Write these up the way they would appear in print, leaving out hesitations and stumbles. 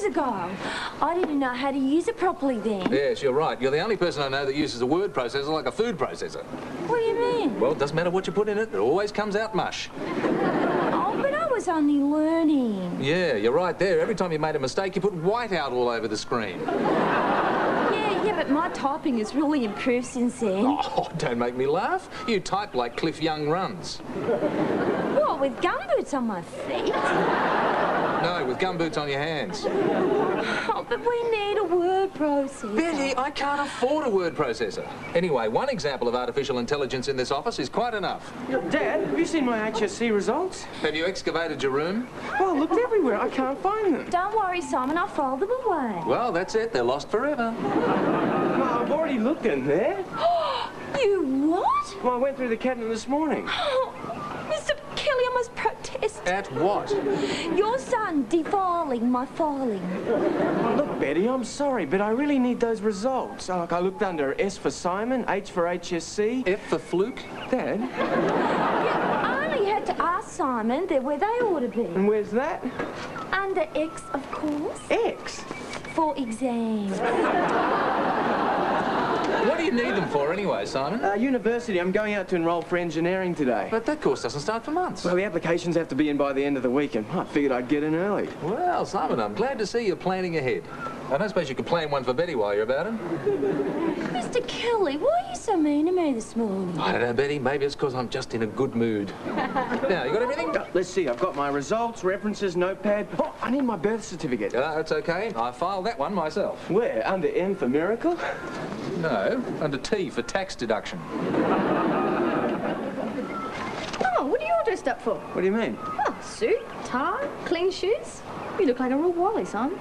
ago. I didn't know how to use it properly then. Yes, you're right. You're the only person I know that uses a word processor like a food processor. What do you mean? Well, it doesn't matter what you put in it, it always comes out mush. Oh, but I was only learning. Yeah, you're right there. Every time you made a mistake, you put white out all over the screen. Yeah, but my typing has really improved since then. Oh, don't make me laugh. You type like Cliff Young runs. What, with gumboots on my feet? No, with gumboots on your hands. Oh, but we need a word processor. Betty, I can't afford a word processor. Anyway, one example of artificial intelligence in this office is quite enough. Dad, have you seen my HSC results? Have you excavated your room? Well, I looked everywhere. I can't find them. Don't worry, Simon, I'll throw them away. Well, that's it. They're lost forever. Well, I've already looked in there. You what? Well, I went through the cabinet this morning. Oh, Mr. Kelly, I must protest. At what? Your son defiling my filing. Look, Betty, I'm sorry, but I really need those results. Like, I looked under S for Simon, H for HSC. F for fluke? Dad? Yeah, I only had to ask Simon. They're where they ought to be. And where's that? Under X, of course. X? For exam. What do you need them for anyway, Simon? University. I'm going out to enroll for engineering today. But that course doesn't start for months. Well, the applications have to be in by the end of the week, and I figured I'd get in early. Well, Simon, I'm glad to see you're planning ahead. I don't suppose you could plan one for Betty while you're about it. Mr. Kelly, why are you so mean to me this morning? I don't know, Betty. Maybe it's because I'm just in a good mood. Now, you got everything? Let's see. I've got my results, references, notepad. Oh, I need my birth certificate. That's okay. I filed that one myself. Where? Under M for miracle? No, under T for tax deduction. Oh, what are you all dressed up for? What do you mean? Oh, suit, tie, clean shoes. You look like a real wally, son.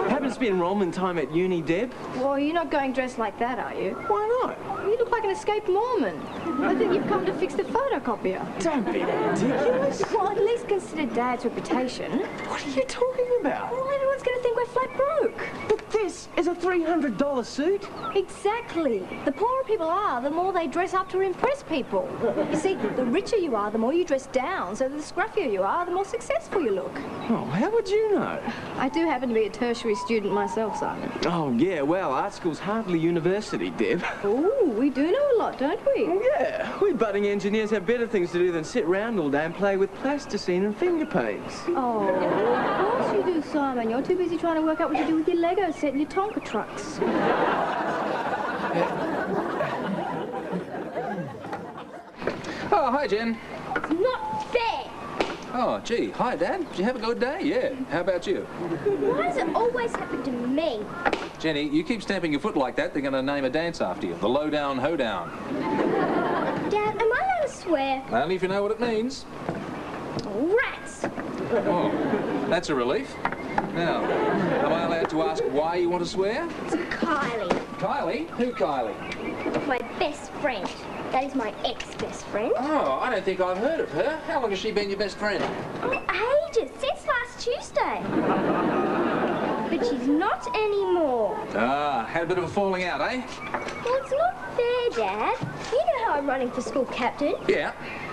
Happens to be enrollment time at uni, Deb. Well, you're not going dressed like that, are you? Why not? You look like an escaped Mormon. I think you've come to fix the photocopier. Don't be ridiculous. Well, at least consider Dad's reputation. What are you talking about? Well, everyone's going to think we're flat broke. But this is a $300 suit. Exactly. The poorer people are, the more they dress up to impress people. You see, the richer you are, the more you dress down, so the scruffier you are, the more successful you look. Oh, how would you know? I do happen to be a tertiary student myself, Simon. Oh, yeah, well, art school's hardly university, Deb. Ooh, we do know a lot, don't we? Yeah, we budding engineers have better things to do than sit round all day and play with plasticine and finger paints. Oh, of course you do, Simon. You're too busy trying to work out what you do with your Lego set and your Tonka trucks. Oh, hi, Jen. It's not fair. Oh, gee. Hi, Dad. Did you have a good day? Yeah. How about you? Why does it always happen to me? Jenny, you keep stamping your foot like that, they're going to name a dance after you. The Lowdown Hoedown. Dad, am I allowed to swear? Only if you know what it means. Rats! Oh, that's a relief. Now, am I allowed to ask why you want to swear? It's Kylie, Kylie? Who Kylie? my best friend. That is my ex-best friend. Oh, I don't think I've heard of her. How long has she been your best friend? Oh, ages. Since last Tuesday. But she's not anymore. Ah, had a bit of a falling out, eh? Well, it's not fair, Dad. You know how I'm running for school captain. Yeah.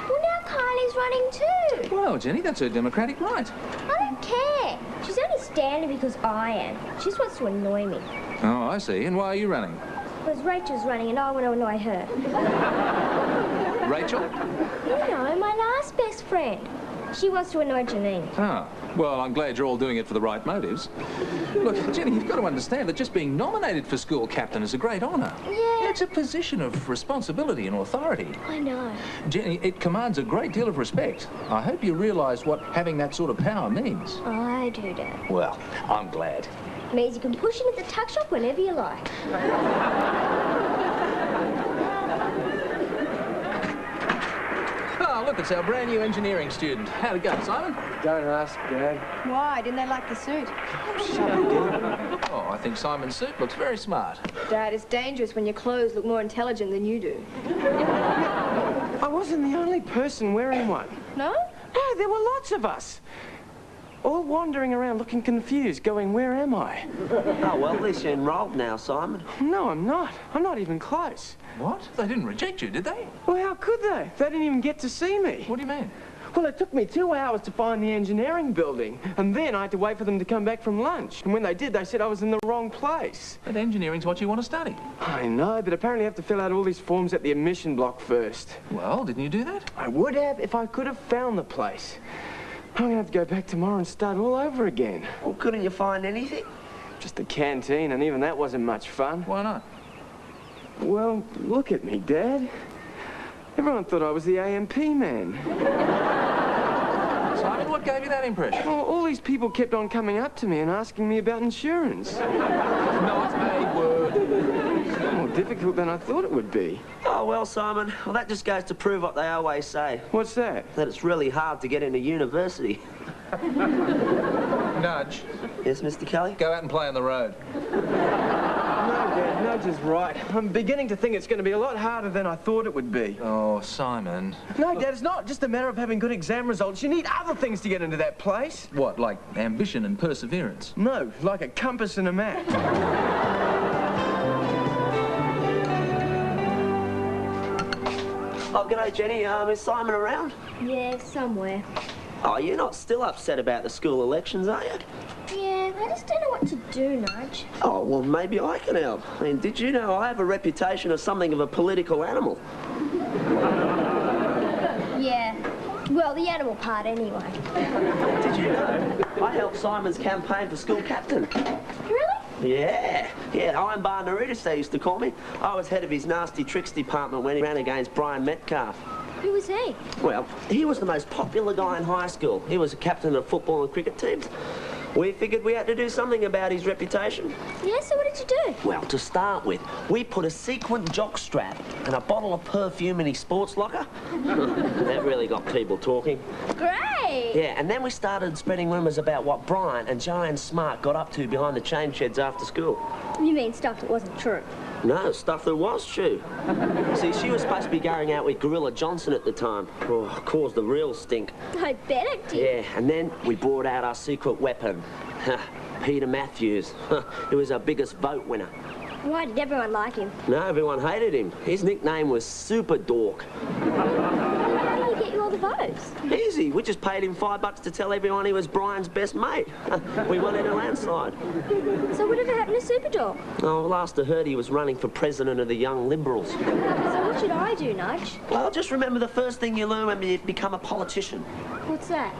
Well, now Kylie's running too. Well, Jenny, that's her democratic right. I don't care. She's only standing because I am. She just wants to annoy me. Oh, I see. And why are you running? Because Rachel's running and I want to annoy her. Rachel? You know, my last best friend. She wants to annoy Janine. Ah, well, I'm glad you're all doing it for the right motives. Look, Jenny, you've got to understand that just being nominated for school captain is a great honour. Yeah. It's a position of responsibility and authority. I know. Jenny, it commands a great deal of respect. I hope you realise what having that sort of power means. I do, Dad. Well, I'm glad. It means you can push in at the tuck shop whenever you like. Oh, look, it's our brand new engineering student. How'd it go, Simon? Don't ask, Dad. Why? Didn't they like the suit? Oh, I think Simon's suit looks very smart. Dad, it's dangerous when your clothes look more intelligent than you do. I wasn't the only person wearing one. No? No, there were lots of us. All wandering around looking confused, going, where am I? Oh, well, at least you're enrolled now, Simon. No, I'm not. I'm not even close. What? They didn't reject you, did they? Well, how could they? They didn't even get to see me. What do you mean? Well, it took me 2 hours to find the engineering building, and then I had to wait for them to come back from lunch. And when they did, they said I was in the wrong place. But engineering's what you want to study. I know, but apparently I have to fill out all these forms at the admission block first. Well, didn't you do that? I would have if I could have found the place. I'm gonna have to go back tomorrow and start all over again. Well, couldn't you find anything? Just the canteen, and even that wasn't much fun. Why not? Well, look at me, Dad. Everyone thought I was the AMP man. Simon, what gave you that impression? Well, all these people kept on coming up to me and asking me about insurance. Not a word. More difficult than I thought it would be. Oh, well, Simon, well, that just goes to prove what they always say. What's that? That it's really hard to get into university. Nudge, Yes, Mr. Kelly? go out and play on the road. No, Dad, Nudge is right. I'm beginning to think it's going to be a lot harder than I thought it would be. Oh, Simon. No, Dad, it's not just a matter of having good exam results. You need other things to get into that place. What, like ambition and perseverance? No, like a compass and a map. Oh, g'day, Jenny. Is Simon around? Yeah, somewhere. Oh, you're not still upset about the school elections, are you? Yeah, I just don't know what to do, Nudge. Oh, well, maybe I can help. I mean, did you know I have a reputation as something of a political animal? Yeah. Well, the animal part anyway. Did you know I helped Simon's campaign for school captain? Really? Yeah, Iron Bar Narutis, they used to call me. I was head of his nasty tricks department when he ran against Brian Metcalf. Who was he? Well, he was the most popular guy in high school. He was a captain of football and cricket teams. We figured we had to do something about his reputation. Yeah, so what did you do? Well, to start with, we put a sequin jock strap and a bottle of perfume in his sports locker. That really got people talking. Great! Yeah, and then we started spreading rumours about what Brian and Joanne Smart got up to behind the chain sheds after school. You mean stuff that wasn't true? No, stuff that was true. See, she was supposed to be going out with Gorilla Johnson at the time. Oh, caused the real stink. I bet it did. Yeah, and then we brought out our secret weapon. Peter Matthews. He was our biggest vote winner. Why did everyone like him? No, everyone hated him. His nickname was Super Dork. How did he get you all the votes? Easy. We just paid him $5 to tell everyone he was Brian's best mate. We won in a landslide. So whatever happened to Superdog? Oh, last I heard he was running for president of the Young Liberals. So what should I do, Nudge? Well, just remember the first thing you learn when you become a politician. What's that?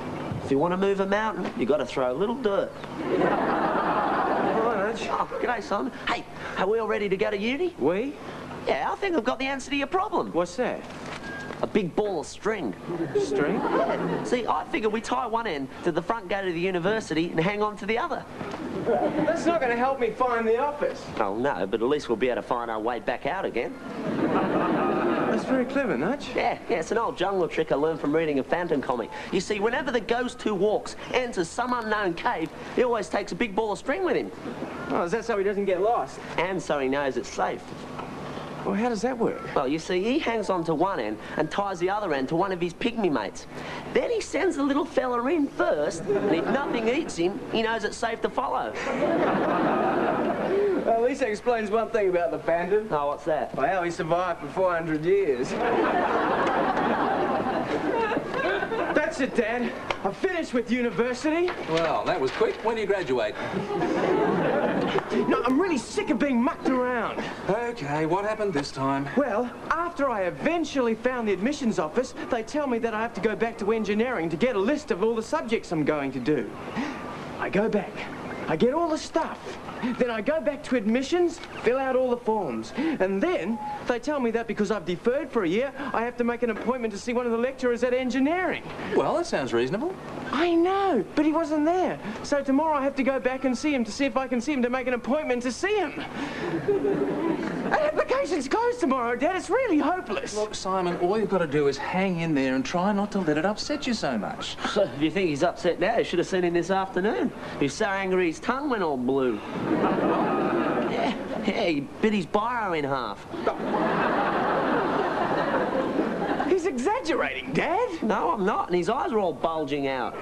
If you want to move a mountain, you got to throw a little dirt. Hi, Nudge. Oh, g'day, Simon. Hey, are we all ready to go to uni? We? Yeah, I think I've got the answer to your problem. What's that? A big ball of string. String? Yeah. See, I figure we tie one end to the front gate of the university and hang on to the other. That's not going to help me find the office. Oh, no, but at least we'll be able to find our way back out again. That's very clever, Nudge. Yeah, it's an old jungle trick I learned from reading a Phantom comic. You see, whenever the ghost who walks enters some unknown cave, he always takes a big ball of string with him. Oh, is that so he doesn't get lost? And so he knows it's safe. Well, how does that work? Well, you see, he hangs on to one end and ties the other end to one of his pygmy mates. Then he sends the little fella in first, and if nothing eats him, he knows it's safe to follow. Well, at least that explains one thing about the Phantom. Oh, what's that? Well, how he survived for 400 years. That's it, Dad. I finished with university. Well, that was quick. When do you graduate? No, I'm really sick of being mucked around. Okay, what happened this time? Well, after I eventually found the admissions office, they tell me that I have to go back to engineering to get a list of all the subjects I'm going to do. I go back. I get all the stuff. Then I go back to admissions, fill out all the forms. And then they tell me that because I've deferred for a year, I have to make an appointment to see one of the lecturers at engineering. Well, that sounds reasonable. I know, but he wasn't there. So tomorrow I have to go back and see him to see if I can see him to make an appointment to see him. And application's closed tomorrow, Dad. It's really hopeless. Look, Simon, all you've got to do is hang in there and try not to let it upset you so much. So, if you think he's upset now, you should have seen him this afternoon. He was so angry his tongue went all blue. Yeah, he bit his biro in half. He's exaggerating, Dad. No, I'm not, and his eyes were all bulging out.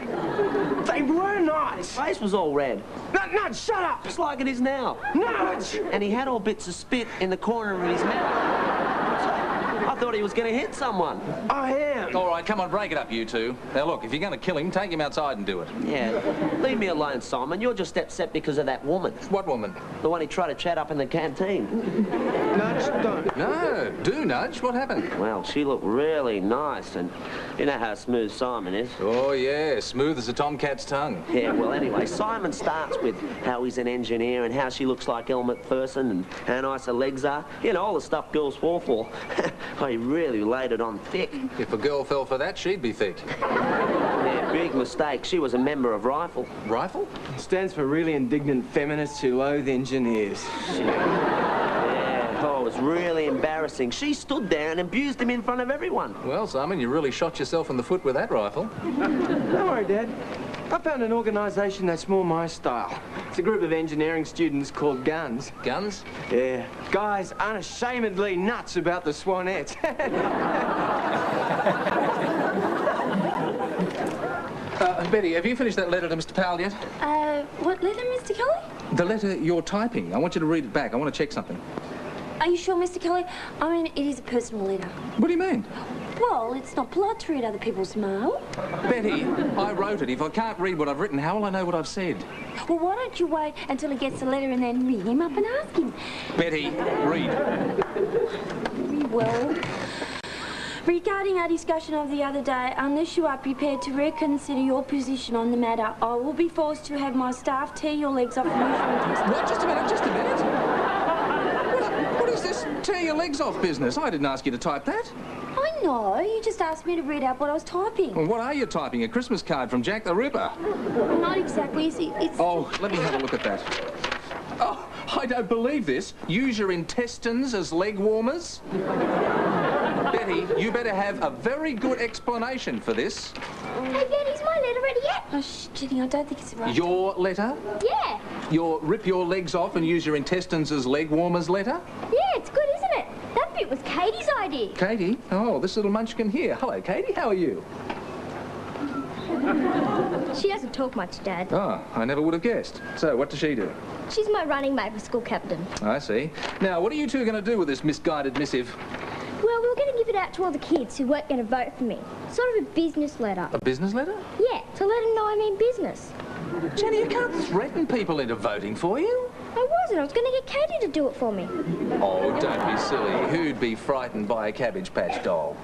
They were not. His face was all red, Nudge, shut up. just like it is now. Nudge. And he had all bits of spit in the corner of his mouth. I thought he was going to hit someone. I am. All right, come on, break it up, you two. Now, look, if you're going to kill him, take him outside and do it. Yeah, leave me alone, Simon. You're just upset because of that woman. What woman? The one he tried to chat up in the canteen. Nudge, don't. No, do nudge. What happened? Well, she looked really nice, and you know how smooth Simon is. Oh, yeah, smooth as a tomcat's tongue. Yeah, well, anyway, Simon starts with how he's an engineer and how she looks like Elle Macpherson and how nice her legs are. You know, all the stuff girls fall for. Oh, he really laid it on thick. If a girl fell for that, she'd be thick. Yeah, big mistake. She was a member of Rifle. Rifle? Stands for really indignant feminists who loathe engineers. Yeah, oh, it was really embarrassing. She stood there and abused him in front of everyone. Well, Simon, you really shot yourself in the foot with that rifle. Don't worry, Dad. I found an organisation that's more my style. It's a group of engineering students called Guns. Guns? Yeah. Guys unashamedly nuts about the Swanettes. Betty, have you finished that letter to Mr. Powell yet? What letter, Mr. Kelly? The letter you're typing. I want you to read it back. I want to check something. Are you sure, Mr. Kelly? I mean, it is a personal letter. What do you mean? Well, it's not polite to read other people's mail. Betty, I wrote it. If I can't read what I've written, how will I know what I've said? Well, why don't you wait until he gets the letter and then ring him up and ask him? Betty, read. Very well. Regarding our discussion of the other day, unless you are prepared to reconsider your position on the matter, I will be forced to have my staff tear your legs off and test. What? Just a minute, just a minute. What is this tear your legs off business? I didn't ask you to type that. I know, you just asked me to read out what I was typing. Well, what are you typing? A Christmas card from Jack the Ripper? Not exactly, it's... Oh, let me have a look at that. Oh, I don't believe this. Use your intestines as leg warmers? Betty, you better have a very good explanation for this. Hey, Ben, is my letter ready yet? Oh, Jenny, I don't think it's right. Your letter? Yeah. Your rip your legs off and use your intestines as leg warmers letter? Yeah, it's good, isn't it? That bit was Katie's idea. Katie? Oh, this little munchkin here. Hello, Katie. How are you? She doesn't talk much, Dad. Oh, I never would have guessed. So, what does she do? She's my running mate for school captain. I see. Now, what are you two going to do with this misguided missive? Well, we were going to give it out to all the kids who weren't going to vote for me. Sort of a business letter. A business letter? Yeah, to let them know I mean business. Jenny, you can't threaten people into voting for you. I wasn't. I was going to get Katie to do it for me. Oh, don't be silly. Who'd be frightened by a Cabbage Patch doll?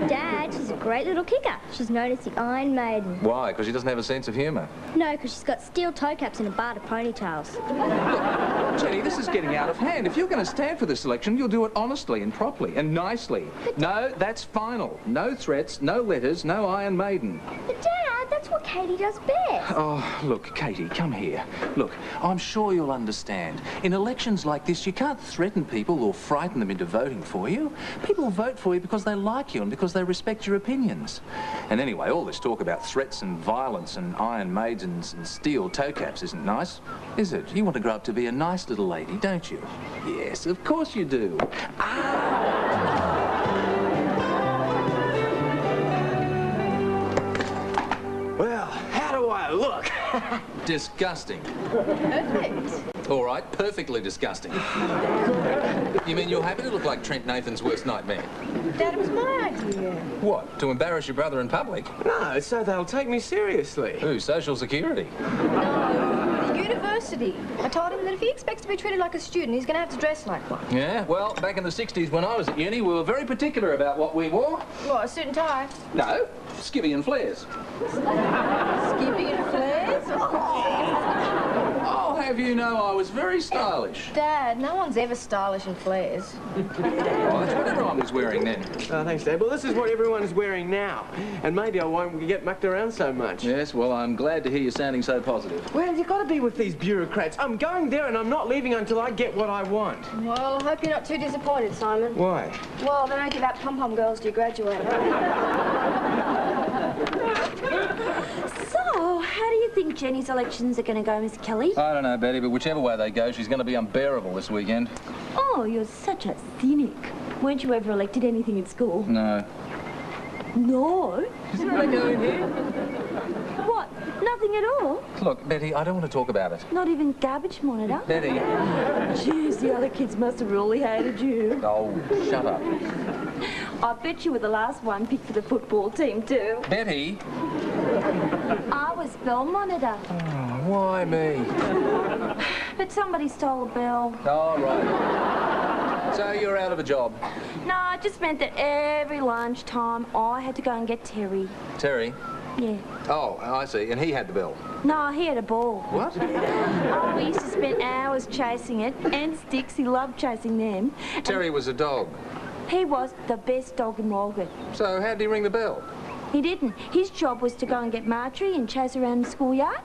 Dad, she's a great little kicker. She's known as the Iron Maiden. Why? Because she doesn't have a sense of humour? No, because she's got steel toe caps and a bar of ponytails. Look, Jenny, this is getting out of hand. If you're going to stand for this election, you'll do it honestly and properly and nicely. No, that's final. No threats, no letters, no Iron Maiden. But Dad, that's what Katie does best. Oh, look, Katie, come here. Look, I'm sure you'll understand. In elections like this, you can't threaten people or frighten them into voting for you. People vote for you because they like you and because they respect your opinions. And anyway, all this talk about threats and violence and Iron Maidens and steel toe caps isn't nice, is it? You want to grow up to be a nice little lady, don't you? Yes, of course you do. Well, how do I look? Disgusting. Perfect. All right, perfectly disgusting. You mean you're happy to look like Trent Nathan's worst nightmare? Dad, it was my idea. What, to embarrass your brother in public? No, so they'll take me seriously. Who, Social Security? No, university. I told him that if he expects to be treated like a student, he's going to have to dress like one. Yeah, well, back in the 60s when I was at uni, we were very particular about what we wore. What, a suit and tie? No, skivvy and flares. Skippy and flares? I'll have you know I was very stylish. Dad, no one's ever stylish in flares. Oh, that's what everyone was wearing then. Oh, thanks, Dad. Well, this is what everyone is wearing now. And maybe I won't get mucked around so much. Yes, well, I'm glad to hear you sounding so positive. Well, you've got to be with these bureaucrats. I'm going there and I'm not leaving until I get what I want. Well, I hope you're not too disappointed, Simon. Why? Well, they don't give out pom-pom girls till you graduate. So, how do you think Jenny's elections are going to go, Miss Kelly? I don't know, Betty, but whichever way they go, she's going to be unbearable this weekend. Oh, you're such a cynic. Weren't you ever elected anything at school? No. No? Isn't that go in here? What? Nothing at all? Look, Betty, I don't want to talk about it. Not even garbage monitor? Betty. Jeez, the other kids must have really hated you. Oh, shut up. I bet you were the last one picked for the football team too. Betty? I was bell monitor. Oh, why me? But somebody stole a bell. Oh, right. So you're out of a job? No, it just meant that every lunchtime I had to go and get Terry. Terry? Yeah. Oh, I see. And he had the bell? No, he had a ball. What? Oh, we used to spend hours chasing it. And sticks, he loved chasing them. Terry was a dog. He was the best dog in Walgett. So how did he ring the bell? He didn't. His job was to go and get Marjorie and chase her around the schoolyard.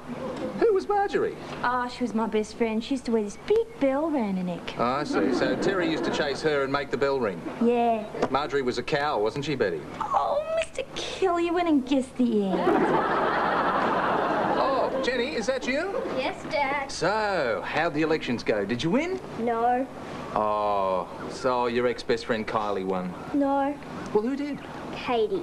Who was Marjorie? Oh, she was my best friend. She used to wear this big bell around her neck. Oh, I see. So Terry used to chase her and make the bell ring. Yeah. Marjorie was a cow, wasn't she, Betty? Oh, Mr. Kill, you went and guessed the end. Oh, Jenny, is that you? Yes, Dad. So, how'd the elections go? Did you win? No. Oh, so your ex-best friend Kylie won. No. Well, who did? Katie.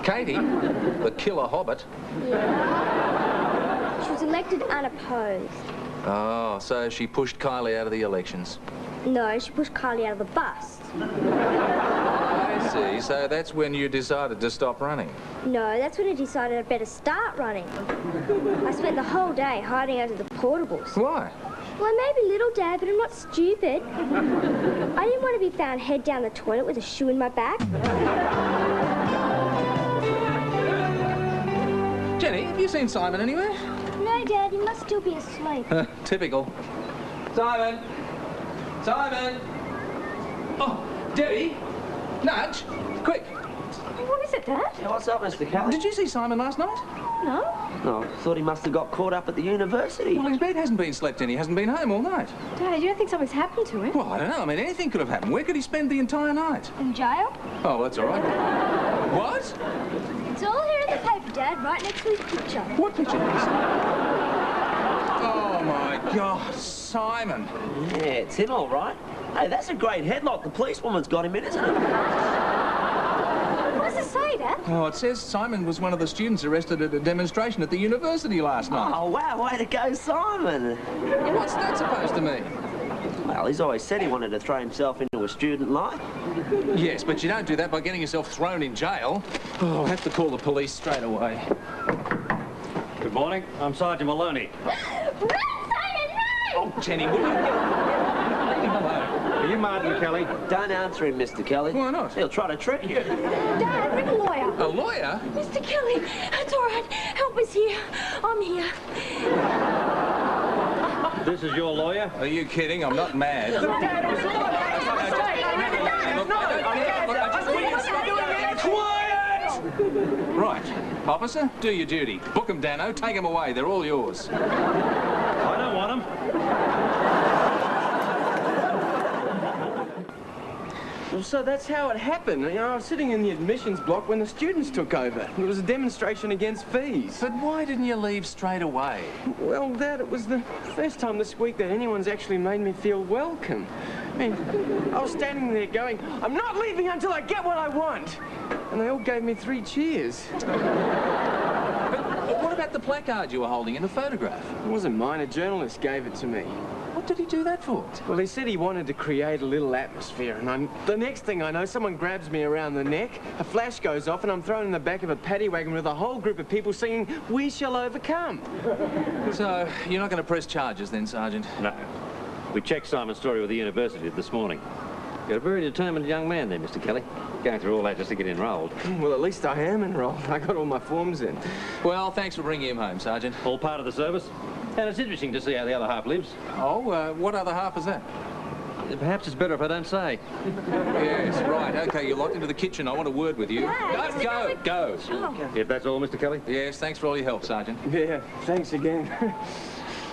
Katie? The killer hobbit? Yeah. She was elected unopposed. Oh, so she pushed Kylie out of the elections. No, she pushed Kylie out of the bus. I see. So that's when you decided to stop running. No, that's when I decided I'd better start running. I spent the whole day hiding under the portables. Why? Well, I may be little, Dad, but I'm not stupid. I didn't want to be found head down the toilet with a shoe in my back. Jenny, have you seen Simon anywhere? No, Dad, he must still be asleep. Typical. Simon! Simon! Oh, Debbie! Nudge! Quick! What is it, Dad? What's up, Mr. Kelly? Did you see Simon last night? No. Oh, thought he must have got caught up at the university. Well, his bed hasn't been slept in. He hasn't been home all night. Dad, you don't think something's happened to him? Well, I don't know. I mean, anything could have happened. Where could he spend the entire night? In jail? Oh, well, that's all right. What? It's all here in the paper, Dad, right next to his picture. What picture? Oh, my God. Simon. Yeah, it's him, all right. Hey, that's a great headlock the policewoman's got him in, isn't it? What does it say, Dad? Oh, it says Simon was one of the students arrested at a demonstration at the university last night. Oh, wow, way to go, Simon. What's that supposed to mean? Well, he's always said he wanted to throw himself into a student life. Yes, but you don't do that by getting yourself thrown in jail. Oh, I'll have to call the police straight away. Good morning. I'm Sergeant Maloney. Run, Simon, run! Oh, Jenny, will you leave me alone? Are you Martin Kelly? Don't answer him, Mr. Kelly. Why not? He'll try to trick you. Dad, ring a lawyer. A lawyer? Mr. Kelly, it's all right. Help is here. I'm here. This is your lawyer? Are you kidding? I'm not mad. Quiet! Right. Officer, do your duty. Book them, Dano. Take them away. They're all yours. I don't want him. So that's how it happened. You know, I was sitting in the admissions block when the students took over. It was a demonstration against fees. But why didn't you leave straight away? Well, Dad, it was the first time this week that anyone's actually made me feel welcome. I mean, I was standing there going, I'm not leaving until I get what I want. And they all gave me 3 cheers. But what about the placard you were holding in the photograph? It wasn't mine. A journalist gave it to me. What did he do that for? Well, he said he wanted to create a little atmosphere, and the next thing I know, someone grabs me around the neck, a flash goes off, and I'm thrown in the back of a paddy wagon with a whole group of people singing, "We Shall Overcome." So, you're not going to press charges then, Sergeant? No. We checked Simon's story with the university this morning. You're a very determined young man there, Mr. Kelly. Going through all that just to get enrolled. Well, at least I am enrolled. I got all my forms in. Well, thanks for bringing him home, Sergeant. All part of the service. And it's interesting to see how the other half lives. Oh, what other half is that? Perhaps it's better if I don't say. Yes, right. Okay, you're locked into the kitchen. I want a word with you. No, go. If that's all, Mr. Kelly. Yes, thanks for all your help, Sergeant. Yeah, thanks again.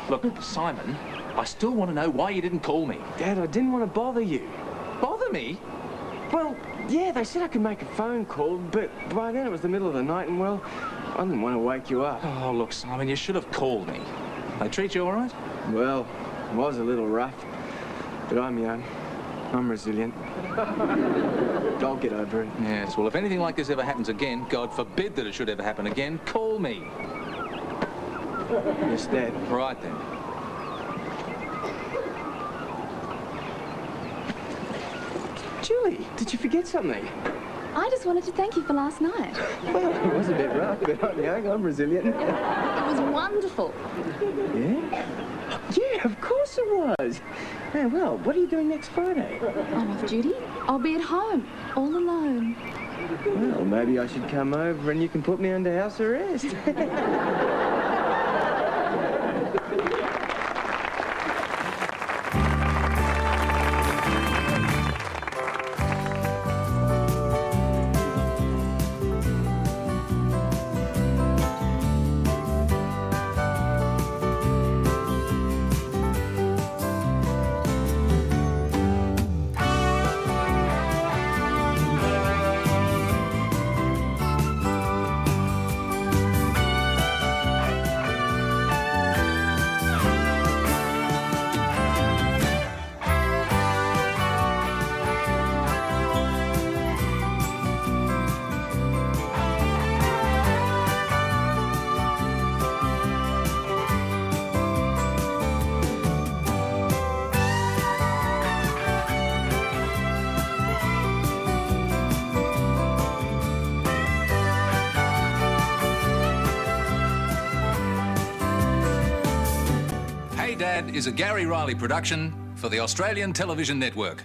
Look, Simon, I still want to know why you didn't call me. Dad, I didn't want to bother you. Bother me? Well, yeah, they said I could make a phone call, but by then it was the middle of the night, and, well, I didn't want to wake you up. Oh, look, Simon, you should have called me. They treat you all right? Well, it was a little rough, but I'm young. I'm resilient. I'll get over it. Yes, well, if anything like this ever happens again, God forbid that it should ever happen again, call me. Yes, Dad. Right then. Julie, did you forget something? I just wanted to thank you for last night. Well, it was a bit rough, but I'm young, I'm resilient. It was wonderful. Yeah? Yeah, of course it was. Hey, well, what are you doing next Friday? I'm off duty. I'll be at home, all alone. Well, maybe I should come over and you can put me under house arrest. Hey Dad is a Gary Riley production for the Australian Television Network.